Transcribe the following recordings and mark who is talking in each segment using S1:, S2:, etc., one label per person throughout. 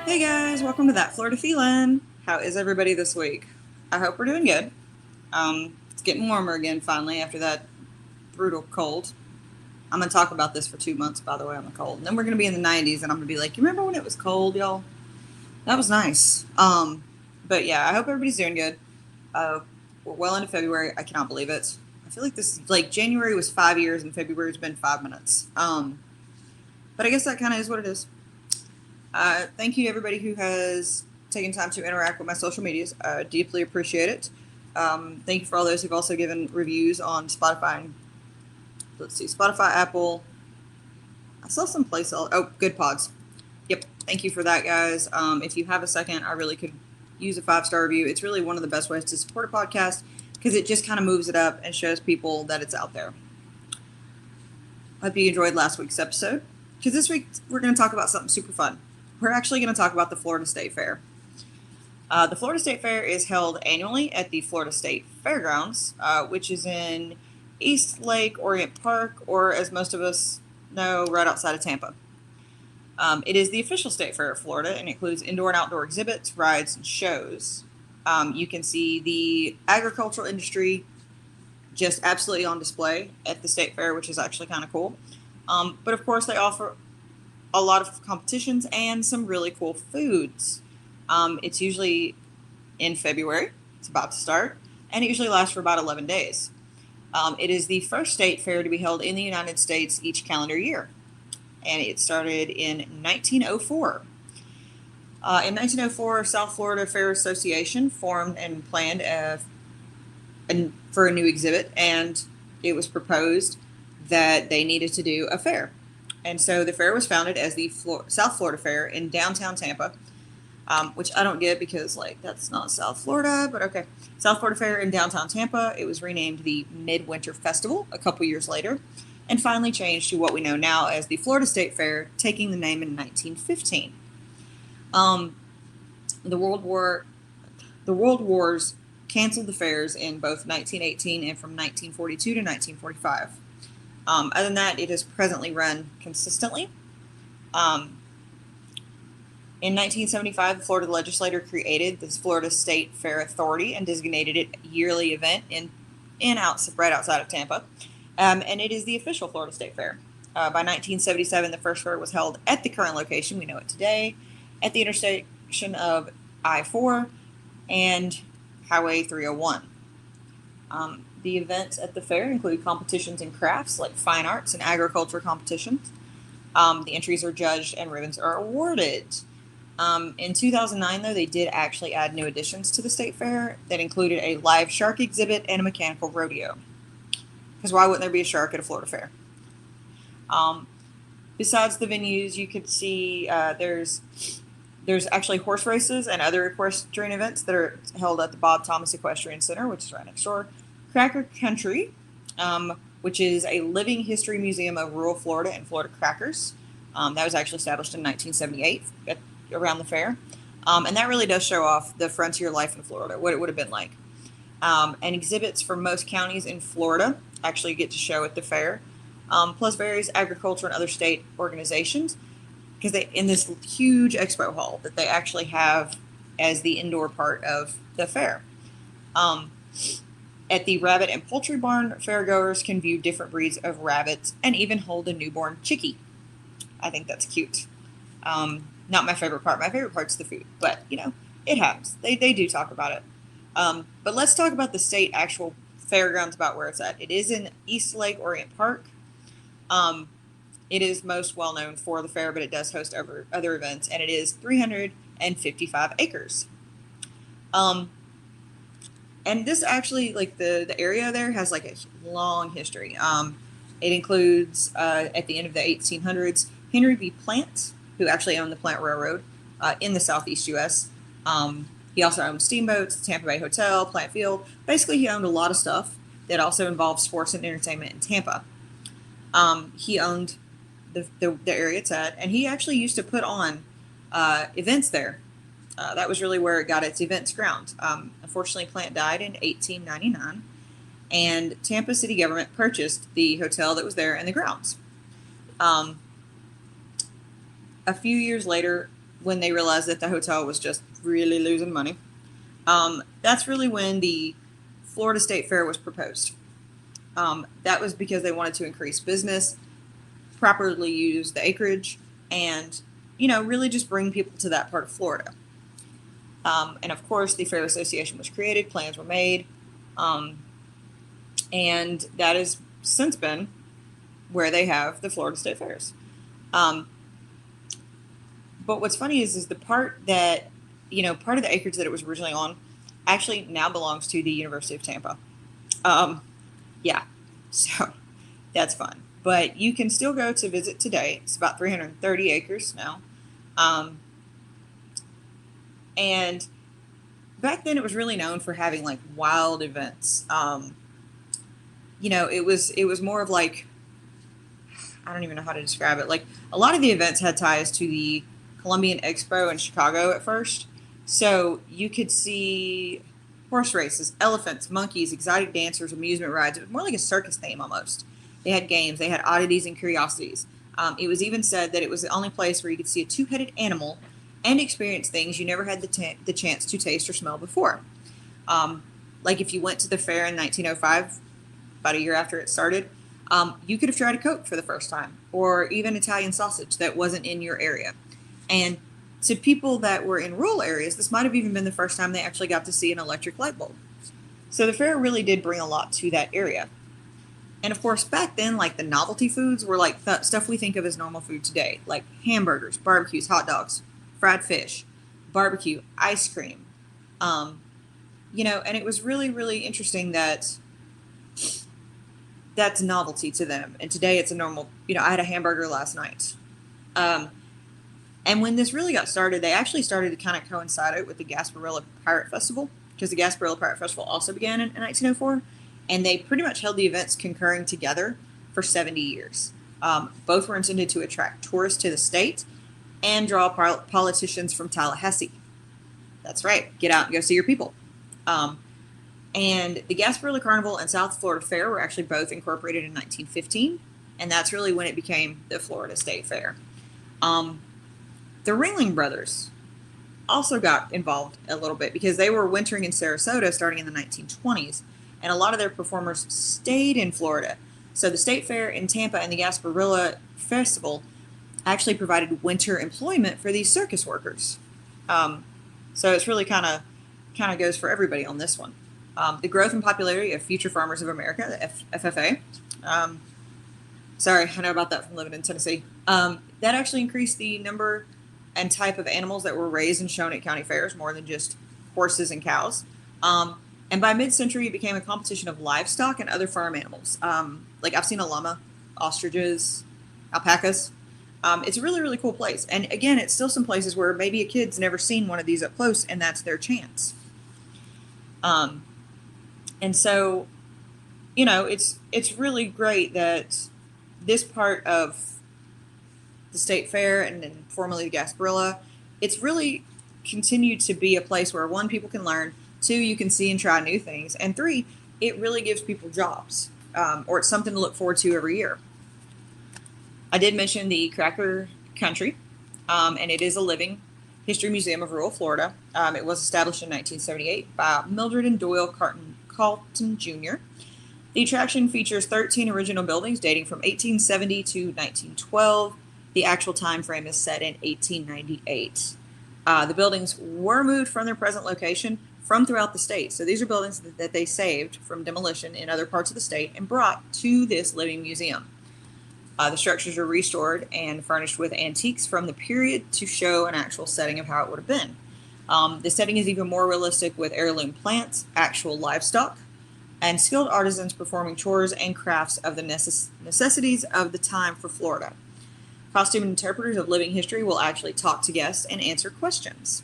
S1: Hey guys, welcome to That Florida Feeling. How is everybody this week? I hope we're doing good. It's getting warmer again finally after that brutal cold. I'm gonna talk about this for 2 months, by the way, on the cold. And then we're gonna be in the 90s, and I'm gonna be like, you remember when it was cold, y'all? That was nice. But yeah, I hope everybody's doing good. We're well into February. I cannot believe it. I feel like this like January was 5 years and February's been 5 minutes. But I guess that kind of is what it is. Thank you to everybody who has taken time to interact with my social medias. I deeply appreciate it. Thank you for all those who've also given reviews on Spotify. And, let's see, Spotify, Apple. I saw some place else. Oh, Good Pods. Yep. Thank you for that, guys. If you have a second, I really could use a 5-star review. It's really one of the best ways to support a podcast because it just kind of moves it up and shows people that it's out there. I hope you enjoyed last week's episode because this week we're going to talk about something super fun. We're actually going to talk about the Florida State Fair. The Florida State Fair is held annually at the Florida State Fairgrounds, which is in East Lake Orient Park, or as most of us know, right outside of Tampa. It is the official state fair of Florida and includes indoor and outdoor exhibits, rides, and shows. You can see the agricultural industry just absolutely on display at the state fair, which is actually kind of cool. But of course, they offer a lot of competitions and some really cool foods. It's usually in February. It's about to start, and it usually lasts for about 11 days. It is the first state fair to be held in the United States each calendar year, and it started in 1904. In 1904, South Florida Fair Association formed and planned for a new exhibit, and it was proposed that they needed to do a fair. And so the fair was founded as the South Florida Fair in downtown Tampa, which I don't get because, like, that's not South Florida, but okay. South Florida Fair in downtown Tampa. It was renamed the Midwinter Festival a couple years later and finally changed to what we know now as the Florida State Fair, taking the name in 1915. The World Wars canceled the fairs in both 1918 and from 1942 to 1945. Other than that, it is presently run consistently. In 1975, the Florida legislature created the Florida State Fair Authority and designated it a yearly event right outside of Tampa. And it is the official Florida State Fair. By 1977, the first fair was held at the current location, we know it today, at the intersection of I-4 and Highway 301. The events at the fair include competitions in crafts like fine arts and agriculture competitions. The entries are judged and ribbons are awarded. In 2009, though, they did actually add new additions to the state fair that included a live shark exhibit and a mechanical rodeo. Because why wouldn't there be a shark at a Florida fair? Besides the venues, you could see there's actually horse races and other equestrian events that are held at the Bob Thomas Equestrian Center, which is right next door. Cracker Country, which is a living history museum of rural Florida and Florida crackers. That was actually established in 1978 around the fair. And that really does show off the frontier life in Florida, what it would have been like. And exhibits from most counties in Florida actually get to show at the fair, plus various agriculture and other state organizations, because they in this huge expo hall that they actually have as the indoor part of the fair. At the Rabbit and Poultry Barn, fairgoers can view different breeds of rabbits and even hold a newborn chickie. I think that's cute. Not my favorite part. My favorite part's the food, but, it happens. They do talk about it. But let's talk about the state actual fairgrounds, about where it's at. It is in East Lake Orient Park. It is most well known for the fair, but it does host other events, and it is 355 acres. And this actually, like, the area there has like a long history. It includes, at the end of the 1800s, Henry B. Plant, who actually owned the Plant Railroad in the southeast U.S. He also owned steamboats, the Tampa Bay Hotel, Plant Field. Basically, he owned a lot of stuff that also involved sports and entertainment in Tampa. He owned the area it's at, and he actually used to put on events there. That was really where it got its events ground. Unfortunately, Plant died in 1899, and Tampa city government purchased the hotel that was there and the grounds. A few years later, when they realized that the hotel was just really losing money. That's really when the Florida State Fair was proposed. That was because they wanted to increase business, properly use the acreage, and really just bring people to that part of Florida. And of course, the Fair Association was created, plans were made, and that has since been where they have the Florida State Fairs. But what's funny is the part that, part of the acreage that it was originally on actually now belongs to the University of Tampa. Yeah, so that's fun. But you can still go to visit today. It's about 330 acres now. And back then it was really known for having like wild events. It was more of like, I don't even know how to describe it. Like a lot of the events had ties to the Columbian Expo in Chicago at first. So you could see horse races, elephants, monkeys, exotic dancers, amusement rides. It was more like a circus theme almost. They had games, they had oddities and curiosities. It was even said that it was the only place where you could see a two-headed animal and experience things you never had the chance to taste or smell before. Like if you went to the fair in 1905, about a year after it started, you could have tried a Coke for the first time, or even Italian sausage that wasn't in your area. And to people that were in rural areas, this might have even been the first time they actually got to see an electric light bulb. So the fair really did bring a lot to that area. And of course, back then, like the novelty foods were like stuff we think of as normal food today, like hamburgers, barbecues, hot dogs, fried fish, barbecue, ice cream. And it was really, really interesting that that's novelty to them. And today it's a normal, I had a hamburger last night. And when this really got started, they actually started to kind of coincide it with the Gasparilla Pirate Festival, because the Gasparilla Pirate Festival also began in 1904. And they pretty much held the events concurring together for 70 years. Both were intended to attract tourists to the state and draw politicians from Tallahassee. That's right. Get out and go see your people. And the Gasparilla Carnival and South Florida Fair were actually both incorporated in 1915. And that's really when it became the Florida State Fair. The Ringling Brothers also got involved a little bit because they were wintering in Sarasota starting in the 1920s. And a lot of their performers stayed in Florida. So the State Fair in Tampa and the Gasparilla Festival actually provided winter employment for these circus workers. So it's really kind of goes for everybody on this one. The growth and popularity of Future Farmers of America, the FFA. Sorry, I know about that from living in Tennessee. That actually increased the number and type of animals that were raised and shown at county fairs, more than just horses and cows. And by mid-century, it became a competition of livestock and other farm animals. Like I've seen a llama, ostriches, alpacas. It's a really, really cool place. And again, it's still some places where maybe a kid's never seen one of these up close, and that's their chance. And so, it's really great that this part of the State Fair and then formerly the Gasparilla, it's really continued to be a place where, one, people can learn, two, you can see and try new things, and three, it really gives people jobs, or it's something to look forward to every year. I did mention the Cracker Country, and it is a living history museum of rural Florida. It was established in 1978 by Mildred and Doyle Carlton Jr. The attraction features 13 original buildings dating from 1870 to 1912. The actual time frame is set in 1898. The buildings were moved from their present location from throughout the state. So these are buildings that they saved from demolition in other parts of the state and brought to this living museum. The structures are restored and furnished with antiques from the period to show an actual setting of how it would have been. The setting is even more realistic with heirloom plants, actual livestock, and skilled artisans performing chores and crafts of the necessities of the time for Florida. Costume interpreters of living history will actually talk to guests and answer questions.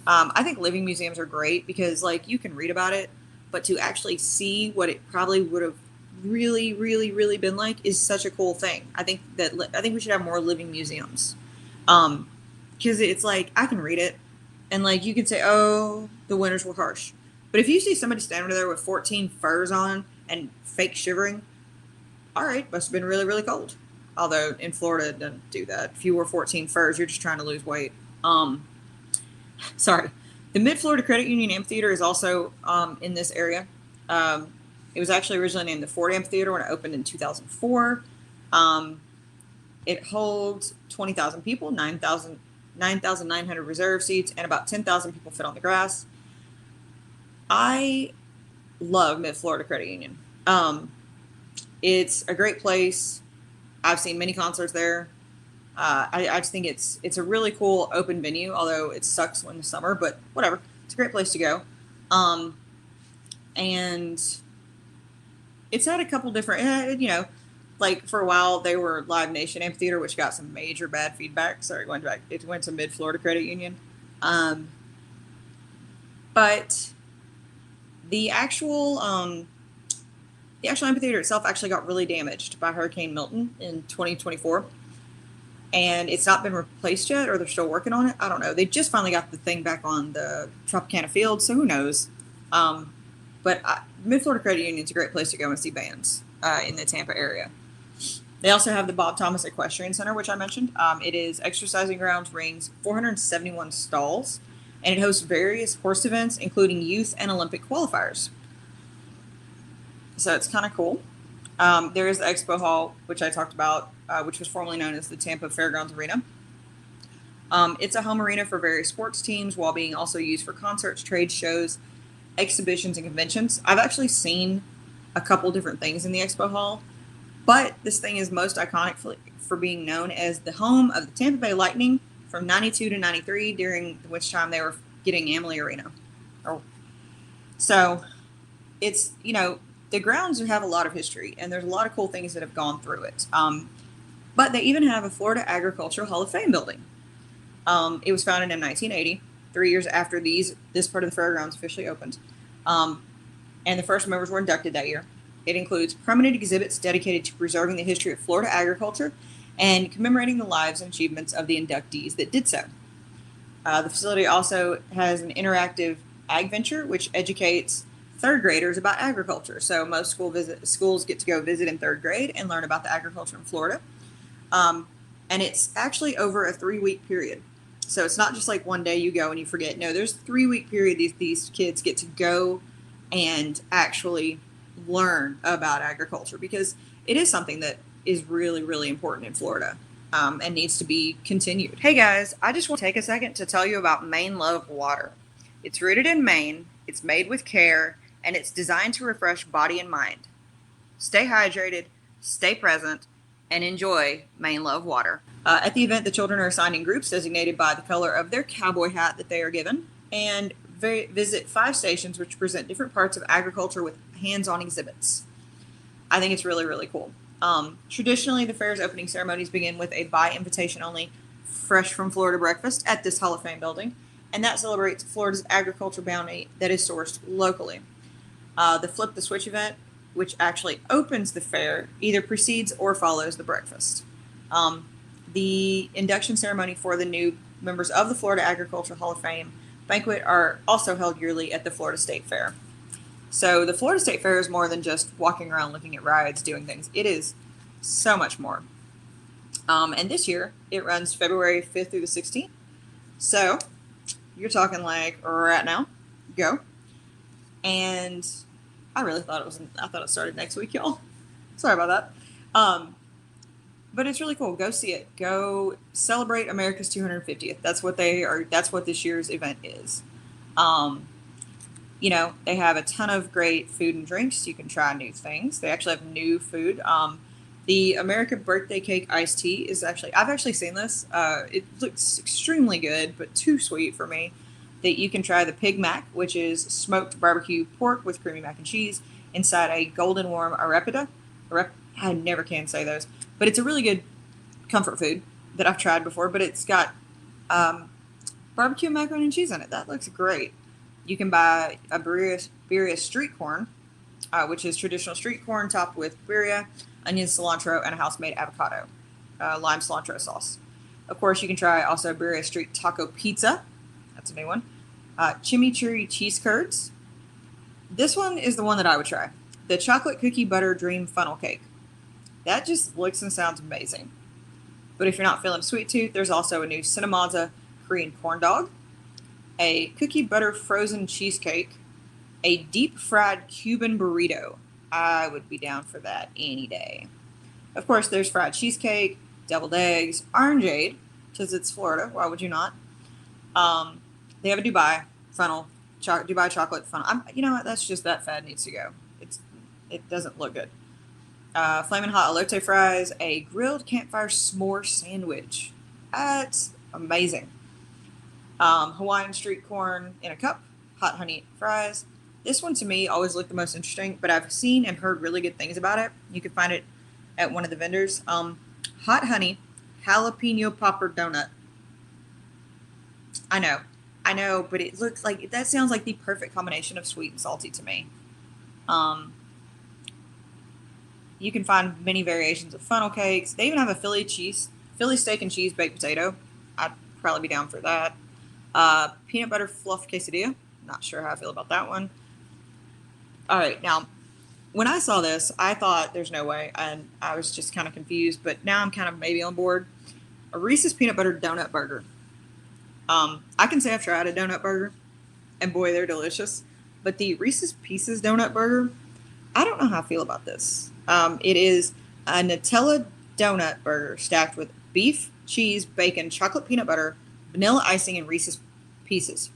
S1: I think living museums are great because, you can read about it, but to actually see what it probably would have really, really, really been like is such a cool thing. I think we should have more living museums. Because it's I can read it, and you can say, oh, the winters were harsh. But if you see somebody standing there with 14 furs on and fake shivering, all right, must have been really, really cold. Although in Florida, it doesn't do that. If you wore 14 furs, you're just trying to lose weight. Um, sorry. The Mid-Florida Credit Union Amphitheater is also in this area. Um, it was actually originally named the Ford Amphitheater when it opened in 2004. Um, it holds 20,000 people, 9,900 reserve seats, and about 10,000 people fit on the grass. I love Mid-Florida Credit Union. It's a great place. I've seen many concerts there. I just think it's a really cool open venue, although it sucks in the summer, but whatever. It's a great place to go. And it's had a couple different, like for a while they were Live Nation Amphitheater, which got some major bad feedback. Sorry, going back, it went to Mid-Florida Credit Union. But the actual amphitheater itself actually got really damaged by Hurricane Milton in 2024. And it's not been replaced yet, or they're still working on it. I don't know. They just finally got the thing back on the Tropicana Field, so who knows? But Mid-Florida Credit Union is a great place to go and see bands in the Tampa area. They also have the Bob Thomas Equestrian Center, which I mentioned. It is exercising grounds, rings, 471 stalls, and it hosts various horse events, including youth and Olympic qualifiers. So it's kind of cool. There is the Expo Hall, which I talked about, which was formerly known as the Tampa Fairgrounds Arena. It's a home arena for various sports teams while being also used for concerts, trade shows, exhibitions, and conventions. I've actually seen a couple different things in the Expo Hall, but this thing is most iconic for being known as the home of the Tampa Bay Lightning from 92 to 93, during which time they were getting Amalie Arena. So it's, the grounds have a lot of history, and there's a lot of cool things that have gone through it. But they even have a Florida Agricultural Hall of Fame building. It was founded in 1980, 3 years after this part of the fairgrounds officially opened. And the first members were inducted that year. It includes permanent exhibits dedicated to preserving the history of Florida agriculture and commemorating the lives and achievements of the inductees that did so. The facility also has an interactive ag venture, which educates third graders about agriculture. So most schools get to go visit in third grade and learn about the agriculture in Florida. And it's actually over a 3-week period. So it's not just like one day you go and you forget. No, there's a 3-week period these kids get to go and actually learn about agriculture, because it is something that is really, really important in Florida, and needs to be continued. Hey guys, I just want to take a second to tell you about Maine Love Water. It's rooted in Maine, it's made with care, and it's designed to refresh body and mind. Stay hydrated, stay present, and enjoy Maine Love Water. At the event, the children are assigned in groups designated by the color of their cowboy hat that they are given, and visit 5 stations which present different parts of agriculture with hands-on exhibits. I think it's really, really cool. Traditionally, the fair's opening ceremonies begin with a by invitation only Fresh from Florida breakfast at this Hall of Fame building, and that celebrates Florida's agriculture bounty that is sourced locally. The Flip the Switch event, which actually opens the fair, either precedes or follows the breakfast. The induction ceremony for the new members of the Florida Agricultural Hall of Fame banquet are also held yearly at the Florida State Fair. So the Florida State Fair is more than just walking around looking at rides, doing things. It is so much more. And this year, it runs February 5th through the 16th. So you're talking like right now. Go. And I really thought it started next week, y'all. Sorry about that. But it's really cool. Go see it. Go celebrate America's 250th. That's what this year's event is. They have a ton of great food and drinks. You can try new things. They actually have new food. The American birthday cake iced tea is I've actually seen this. It looks extremely good, but too sweet for me. That you can try the Pig Mac, which is smoked barbecue pork with creamy mac and cheese inside a golden warm arepita. I never can say those, but it's a really good comfort food that I've tried before. But it's got barbecue macaroni and cheese in it. That looks great. You can buy a birria street corn, which is traditional street corn topped with birria, onion, cilantro, and a house-made avocado, lime cilantro sauce. Of course, you can try also birria street taco pizza. That's a new one. Chimichurri cheese curds. This one is the one that I would try. The chocolate cookie butter dream funnel cake. That just looks and sounds amazing. But if you're not feeling sweet tooth, there's also a new cinnamon Korean corn dog, a cookie butter frozen cheesecake, a deep fried Cuban burrito. I would be down for that any day. Of course, there's fried cheesecake, deviled eggs, orangeade, because it's Florida. Why would you not? They have a Dubai funnel, Dubai chocolate funnel. You know what? That's just that fad needs to go. It doesn't look good. Flamin' hot elote fries, a grilled campfire s'more sandwich. That's amazing. Hawaiian street corn in a cup, hot honey fries. This one to me always looked the most interesting, but I've seen and heard really good things about it. You can find it at one of the vendors. Hot honey jalapeno popper donut. I know, but it looks like that sounds like the perfect combination of sweet and salty to me. You can find many variations of funnel cakes. They even have a Philly steak and cheese baked potato. I'd probably be down for that. Peanut butter fluff quesadilla. Not sure how I feel about that one. All right, now, when I saw this, I thought there's no way, and I was just kind of confused, but now I'm kind of maybe on board. A Reese's peanut butter donut burger. I can say I've tried a donut burger, and boy, they're delicious. But the Reese's Pieces donut burger, I don't know how I feel about this. It is a Nutella donut burger stacked with beef, cheese, bacon, chocolate peanut butter, vanilla icing, and Reese's Pieces.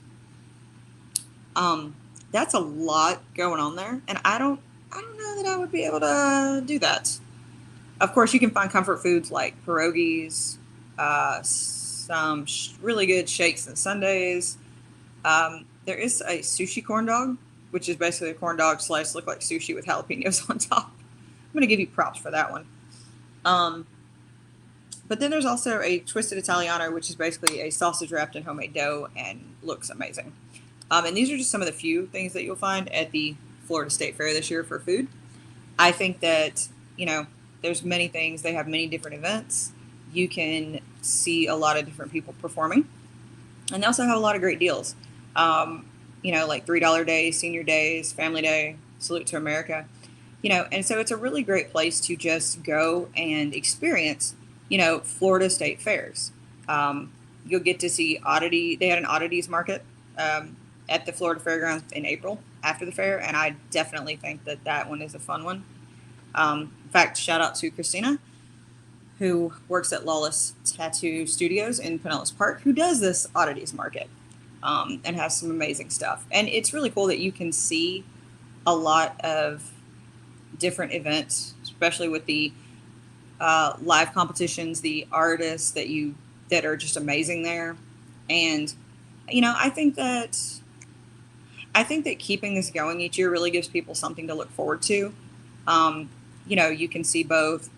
S1: That's a lot going on there, and I don't know that I would be able to do that. Of course, you can find comfort foods like pierogies, some really good shakes and sundaes. There is a sushi corn dog, which is basically a corn dog sliced look like sushi with jalapenos on top. I'm going to give you props for that one. But then there's also a Twisted Italiano, which is basically a sausage wrapped in homemade dough and looks amazing. And these are just some of the few things that you'll find at the Florida State Fair this year for food. I think that, there's many things. They have many different events. You can see a lot of different people performing. And they also have a lot of great deals. Like $3 days, senior days, family day, salute to America. And so it's a really great place to just go and experience, Florida State Fairs. You'll get to see oddity. They had an oddities market at the Florida Fairgrounds in April after the fair, and I definitely think that one is a fun one. In fact, shout out to Christina, who works at Lawless Tattoo Studios in Pinellas Park, who does this oddities market and has some amazing stuff. And it's really cool that you can see a lot of different events, especially with the live competitions, the artists that are just amazing there. And, I think that keeping this going each year really gives people something to look forward to. You can see both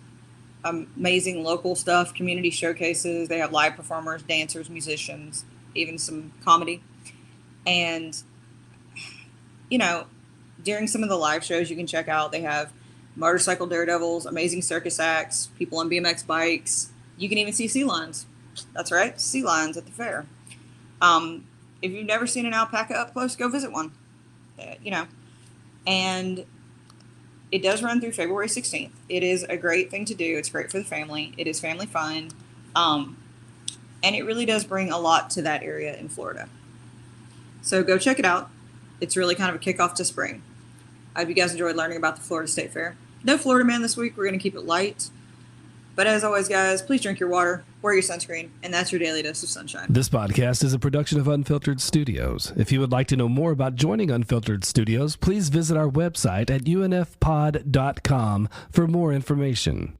S1: amazing local stuff, community showcases. They have live performers, dancers, musicians, even some comedy. And, during some of the live shows you can check out, they have motorcycle daredevils, amazing circus acts, people on BMX bikes. You can even see sea lions. That's right, sea lions at the fair. If you've never seen an alpaca up close, go visit one. And it does run through February 16th. It is a great thing to do. It's great for the family. It is family fun. And it really does bring a lot to that area in Florida. So go check it out. It's really kind of a kickoff to spring. I hope you guys enjoyed learning about the Florida State Fair. No Florida Man this week. We're going to keep it light. But as always, guys, please drink your water, wear your sunscreen, and that's your daily dose of sunshine.
S2: This podcast is a production of Unfiltered Studios. If you would like to know more about joining Unfiltered Studios, please visit our website at unfpod.com for more information.